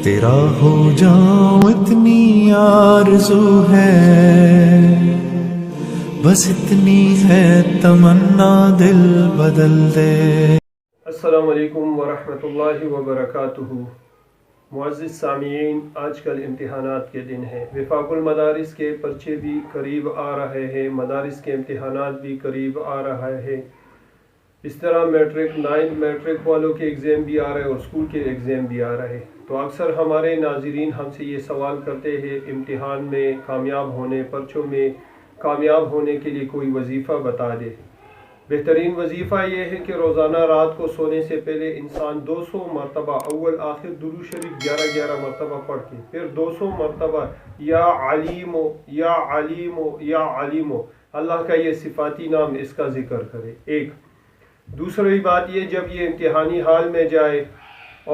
تیرا ہو جاؤں اتنی آرزو ہے، بس اتنی ہے تمنا دل بدل دے۔ السلام علیکم ورحمۃ اللہ وبرکاتہ۔ معزز سامعین، آج کل امتحانات کے دن ہیں، وفاق المدارس کے پرچے بھی قریب آ رہے ہیں، مدارس کے امتحانات بھی قریب آ رہے ہیں، اس طرح میٹرک والوں کے ایگزام بھی آ رہے ہیں اور اسکول کے ایگزام بھی آ رہے ہیں۔ تو اکثر ہمارے ناظرین ہم سے یہ سوال کرتے ہیں امتحان میں کامیاب ہونے، پرچوں میں کامیاب ہونے کے لیے کوئی وظیفہ بتا دے۔ بہترین وظیفہ یہ ہے کہ روزانہ رات کو سونے سے پہلے انسان 200 مرتبہ اول آخر درود شریف 11 مرتبہ پڑھ کے پھر 200 مرتبہ یا علیمو یا علیمو یا علیمو اللہ کا یہ صفاتی نام اس کا ذکر کرے۔ ایک دوسری بات یہ، جب یہ امتحانی حال میں جائے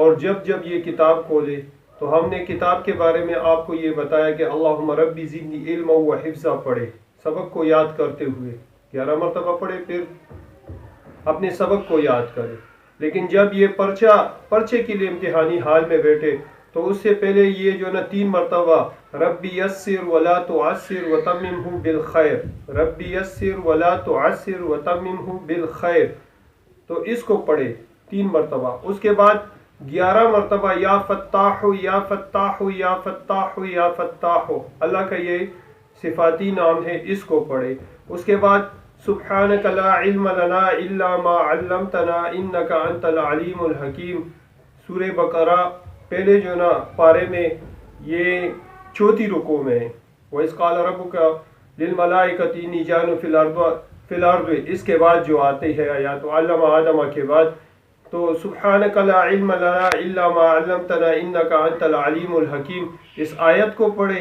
اور جب یہ کتاب کھولے تو ہم نے کتاب کے بارے میں آپ کو یہ بتایا کہ اللہم ربی زدنی علما و حفظا پڑھے، سبق کو یاد کرتے ہوئے 11 مرتبہ پڑھے، پھر اپنے سبق کو یاد کرے۔ لیکن جب یہ پرچے کے لیے امتحانی حال میں بیٹھے تو اس سے پہلے یہ جو 3 مرتبہ ربی یسر ولا تعسر وتممہ بالخیر، ربی یسر ولا تعسر وتممہ بالخیر، تو اس کو پڑھے 3 مرتبہ۔ اس کے بعد 11 مرتبہ یا فتاح یا فتاح یا فتاح یا فتاح، اللہ کا یہ صفاتی نام ہے، اس کو پڑھے۔ اس کے بعد سبحانک لا علم لنا الا ما علمتنا انک انت العلیم الحکیم، سورہ بقرہ پہلے پارے میں یہ چوتھی رکوع میں ہے، وَإِذْ قَالَ رَبُّكَ لِلْمَلَائِكَةِ إِنِّي جَاعِلٌ فِي الْأَرْضِ، اس کے بعد جو آتے ہیں آیات علم آدم کے بعد، تو سبحانک لا علم لنا الا ما علمتنا انک انت العلیم الحکیم، اس آیت کو پڑھے،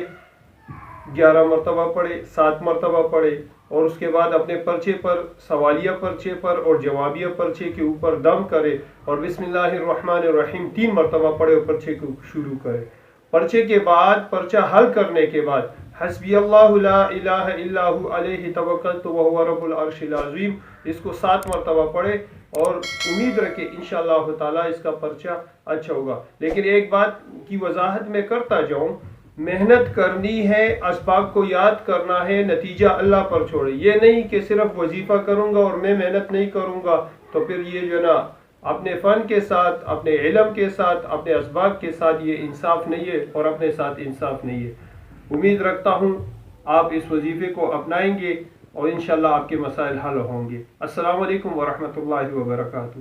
11 مرتبہ پڑھے، 7 مرتبہ پڑھے، اور اس کے بعد اپنے پرچے پر، سوالیہ پرچے پر اور جوابیہ پرچے کے اوپر دم کرے اور بسم اللہ الرحمن الرحیم 3 مرتبہ پڑھے اور پرچے کو شروع کرے۔ پرچے کے بعد، پرچہ حل کرنے کے بعد حسبی اللہ لا الہ الا ہو علیہ توکلت وہو رب العرش العظیم، اس کو 7 مرتبہ پڑھے اور امید رکھے انشاءاللہ تعالی اس کا پرچہ اچھا ہوگا۔ لیکن ایک بات کی وضاحت میں کرتا جاؤں، محنت کرنی ہے، اسباب کو یاد کرنا ہے، نتیجہ اللہ پر چھوڑے۔ یہ نہیں کہ صرف وظیفہ کروں گا اور میں محنت نہیں کروں گا تو پھر یہ اپنے فن کے ساتھ، اپنے علم کے ساتھ، اپنے اسباب کے ساتھ یہ انصاف نہیں ہے اور اپنے ساتھ انصاف نہیں ہے۔ امید رکھتا ہوں آپ اس وظیفے کو اپنائیں گے اور انشاءاللہ آپ کے مسائل حل ہوں گے۔ السلام علیکم ورحمۃ اللہ وبرکاتہ۔